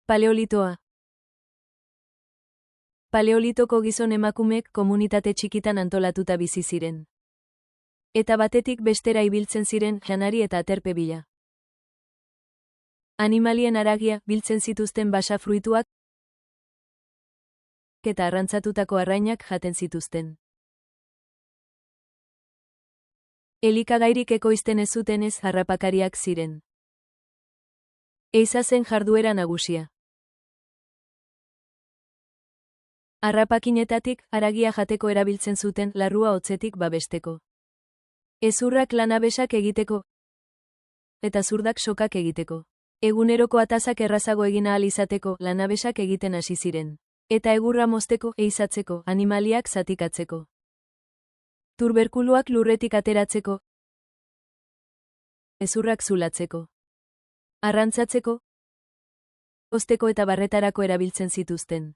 Paleolitoa. Paleolitoko gizon emakumeek komunitate txikitan antolatuta bizi ziren. Eta batetik bestera ibiltzen ziren janari eta aterpe bila. Animalien haragia biltzen zituzten basa fruituak eta arrantzatutako arrainak jaten zituzten. Elikagairik ekoizten ez zutenez harrapakariak ziren. Ehiza zen jarduera nagusia. Harrapakinetatik haragia jateko erabiltzen zuten larrua hotzetik babesteko. Hezurrak lanabesak egiteko eta zurdak sokak egiteko. Eguneroko atazak errazago egin ahal izateko lanabesak egiten hasi ziren. Eta egurra mozteko, ehizatzeko, animaliak zatikatzeko. Tuberkuluak lurretik ateratzeko, hezurrak zulatzeko. Arrantzatzeko, hozteko eta barretarako erabiltzen zituzten.